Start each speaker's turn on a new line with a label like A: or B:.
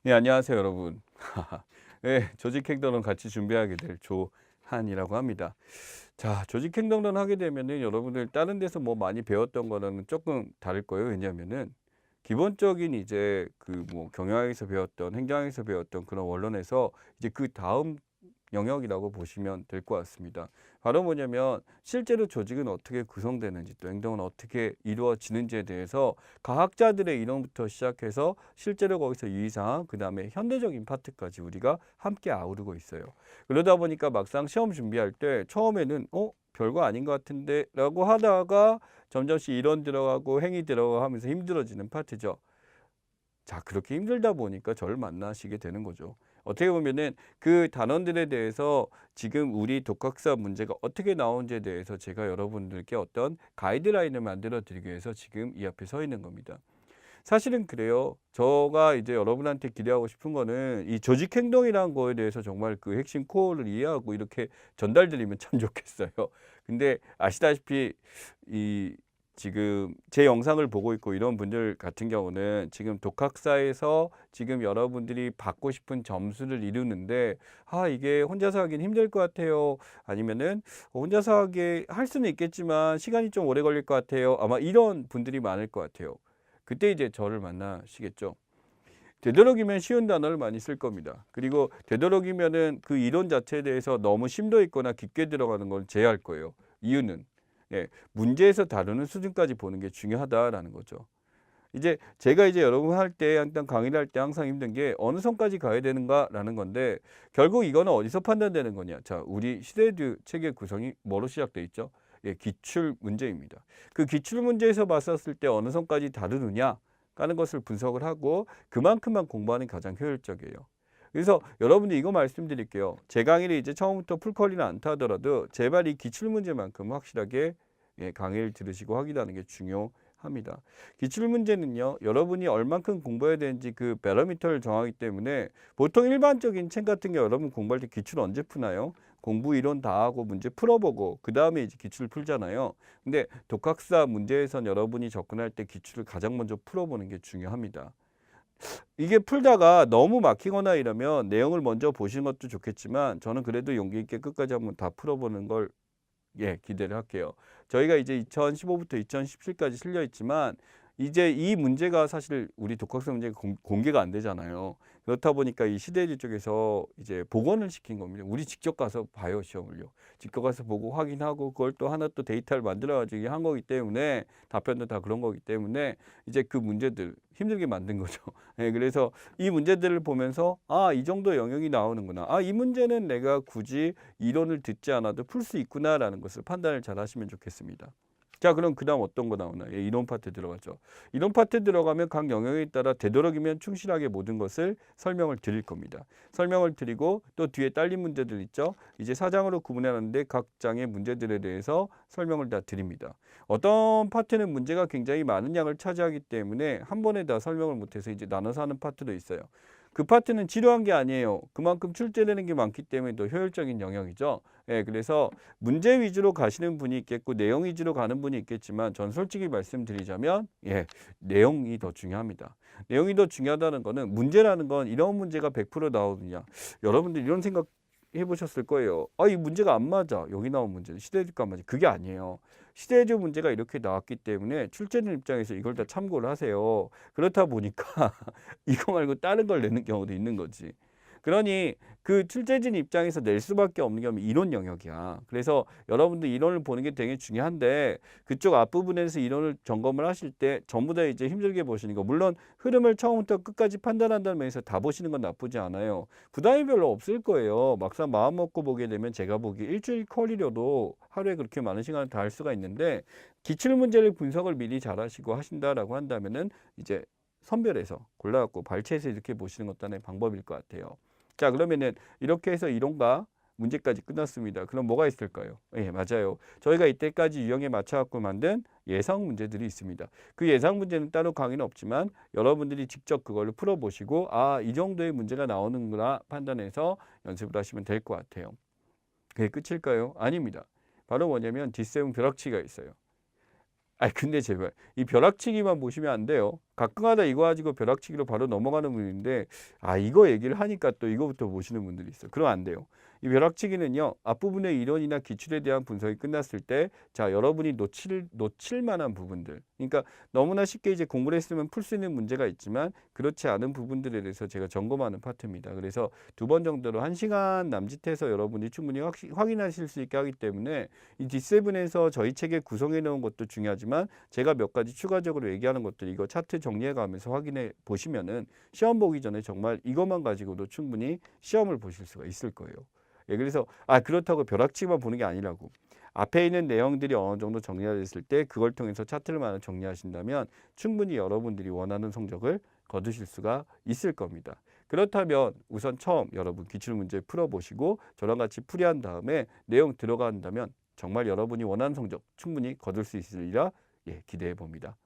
A: 네, 안녕하세요, 여러분. 네, 조직행동론 같이 준비하게 될 조한이라고 합니다. 자, 조직행동론 하게 되면은 여러분들 다른 데서 뭐 많이 배웠던 거는 조금 다를 거예요. 왜냐면은 기본적인 이제 그 뭐 경영학에서 배웠던 행정학에서 배웠던 그런 원론에서 이제 그 다음 영역이라고 보시면 될 것 같습니다. 바로 뭐냐면 실제로 조직은 어떻게 구성되는지 또 행동은 어떻게 이루어지는지에 대해서 과학자들의 이론부터 시작해서 실제로 거기서 유의사항 그다음에 현대적인 파트까지 우리가 함께 아우르고 있어요. 그러다 보니까 막상 시험 준비할 때 처음에는 별거 아닌 것 같은데 라고 하다가 점점씩 이론 들어가고 행위 들어가고 하면서 힘들어지는 파트죠. 자, 그렇게 힘들다 보니까 저를 만나시게 되는 거죠. 어떻게 보면은 그 단원들에 대해서 지금 우리 독학사 문제가 어떻게 나오는지에 대해서 제가 여러분들께 어떤 가이드라인을 만들어 드리기 위해서 지금 이 앞에 서 있는 겁니다. 사실은 그래요. 제가 이제 여러분한테 기대하고 싶은 거는 이 조직 행동이라는 거에 대해서 정말 그 핵심 코어를 이해하고 이렇게 전달드리면 참 좋겠어요. 근데 아시다시피 이 지금 제 영상을 보고 있고 이런 분들 같은 경우는 지금 독학사에서 지금 여러분들이 받고 싶은 점수를 이루는데 이게 혼자서 하긴 힘들 것 같아요. 아니면은 혼자서 하게 할 수는 있겠지만 시간이 좀 오래 걸릴 것 같아요. 아마 이런 분들이 많을 것 같아요. 그때 이제 저를 만나시겠죠. 되도록이면 쉬운 단어를 많이 쓸 겁니다. 그리고 되도록이면은 그 이론 자체에 대해서 너무 심도 있거나 깊게 들어가는 걸 제외할 거예요. 이유는 문제에서 다루는 수준까지 보는 게 중요하다라는 거죠. 이제 제가 이제 여러분 할 때 일단 강의를 할 때 항상 힘든 게 어느 선까지 가야 되는가라는 건데 결국 이거는 어디서 판단되는 거냐. 자, 우리 시대드 체계 구성이 뭐로 시작돼 있죠? 기출 문제입니다. 그 기출 문제에서 봤었을 때 어느 선까지 다루느냐 하는 것을 분석을 하고 그만큼만 공부하는 게 가장 효율적이에요. 그래서 여러분들 이거 말씀드릴게요. 제 강의를 이제 처음부터 풀퀄리는 않다 하더라도 제발 이 기출 문제만큼 확실하게 강의를 들으시고 확인하는 게 중요합니다. 기출 문제는요, 여러분이 얼만큼 공부해야 되는지 그 배러미터를 정하기 때문에 보통 일반적인 책 같은 게 여러분 공부할 때 기출 언제 푸나요? 공부 이론 다 하고 문제 풀어보고 그 다음에 이제 기출을 풀잖아요. 근데 독학사 문제에선 여러분이 접근할 때 기출을 가장 먼저 풀어보는 게 중요합니다. 이게 풀다가 너무 막히거나 이러면 내용을 먼저 보시는 것도 좋겠지만 저는 그래도 용기 있게 끝까지 한번 다 풀어보는 걸 기대를 할게요. 저희가 이제 2015부터 2017까지 실려 있지만 이제 이 문제가 사실 우리 독학사 문제가 공개가 안 되잖아요. 그렇다 보니까 이 시대지 쪽에서 이제 복원을 시킨 겁니다. 우리 직접 가서 봐요, 시험을요. 직접 가서 보고 확인하고 그걸 또 하나 또 데이터를 만들어 가지고 한 거기 때문에 답변도 다 그런 거기 때문에 이제 그 문제들 힘들게 만든 거죠. 그래서 이 문제들을 보면서 이 정도 영역이 나오는구나. 이 문제는 내가 굳이 이론을 듣지 않아도 풀 수 있구나라는 것을 판단을 잘 하시면 좋겠습니다. 자, 그럼 그 다음 어떤 거 나오나? 이론 파트 들어가죠. 이론 파트 들어가면 각 영역에 따라 되도록이면 충실하게 모든 것을 설명을 드릴 겁니다. 설명을 드리고 또 뒤에 딸린 문제들 있죠. 이제 사장으로 구분해놨는데 각 장의 문제들에 대해서 설명을 다 드립니다. 어떤 파트는 문제가 굉장히 많은 양을 차지하기 때문에 한 번에 다 설명을 못해서 이제 나눠서 하는 파트도 있어요. 그 파트는 지루한 게 아니에요. 그만큼 출제되는 게 많기 때문에 더 효율적인 영역이죠. 그래서 문제 위주로 가시는 분이 있겠고 내용 위주로 가는 분이 있겠지만 전 솔직히 말씀드리자면 내용이 더 중요합니다. 내용이 더 중요하다는 거는 문제라는 건 이런 문제가 100% 나오느냐. 여러분들 이런 생각 해보셨을 거예요. 이 문제가 안 맞아. 여기 나온 문제는 시대주가 안 맞아. 그게 아니에요. 시대주 문제가 이렇게 나왔기 때문에 출제자 입장에서 이걸 다 참고를 하세요. 그렇다 보니까 이거 말고 다른 걸 내는 경우도 있는 거지. 그러니 그 출제진 입장에서 낼 수밖에 없는 게 이론 영역이야. 그래서 여러분들 이론을 보는 게 되게 중요한데 그쪽 앞부분에서 이론을 점검을 하실 때 전부 다 이제 힘들게 보시는 거. 물론 흐름을 처음부터 끝까지 판단한다는 면에서 다 보시는 건 나쁘지 않아요. 부담이 별로 없을 거예요. 막상 마음 먹고 보게 되면 제가 보기 일주일 컬이려도 하루에 그렇게 많은 시간을 다 할 수가 있는데 기출 문제를 분석을 미리 잘 하시고 하신다라고 한다면은 이제 선별해서 골라갖고 발췌해서 이렇게 보시는 것도 하나의 방법일 것 같아요. 자, 그러면은 이렇게 해서 이론과 문제까지 끝났습니다. 그럼 뭐가 있을까요? 맞아요. 저희가 이때까지 유형에 맞춰갖고 만든 예상 문제들이 있습니다. 그 예상 문제는 따로 강의는 없지만 여러분들이 직접 그걸 풀어보시고 이 정도의 문제가 나오는구나 판단해서 연습을 하시면 될 것 같아요. 그게 끝일까요? 아닙니다. 바로 뭐냐면 뒷세운 벼락치기가 있어요. 근데 제발 이 벼락치기만 보시면 안 돼요. 가끔가다 이거 가지고 벼락치기로 바로 넘어가는 분인데 이거 얘기를 하니까 또 이거부터 보시는 분들이 있어요. 그러면 안 돼요. 이 벼락치기는요. 앞부분의 이론이나 기출에 대한 분석이 끝났을 때 자, 여러분이 놓칠 만한 부분들. 그러니까 너무나 쉽게 이제 공부를 했으면 풀 수 있는 문제가 있지만 그렇지 않은 부분들에 대해서 제가 점검하는 파트입니다. 그래서 2번 정도로 1시간 남짓해서 여러분이 충분히 확인하실 수 있게 하기 때문에 이 D7에서 저희 책에 구성해 놓은 것도 중요하지만 제가 몇 가지 추가적으로 얘기하는 것들 이거 차트 정리해 가면서 확인해 보시면은 시험 보기 전에 정말 이것만 가지고도 충분히 시험을 보실 수가 있을 거예요. 예, 그래서 그렇다고 벼락치기만 보는 게 아니라고. 앞에 있는 내용들이 어느 정도 정리가 됐을 때 그걸 통해서 차트를 많이 정리하신다면 충분히 여러분들이 원하는 성적을 거두실 수가 있을 겁니다. 그렇다면 우선 처음 여러분 기출문제 풀어보시고 저랑 같이 풀이한 다음에 내용 들어간다면 정말 여러분이 원하는 성적 충분히 거둘 수 있으리라 기대해 봅니다.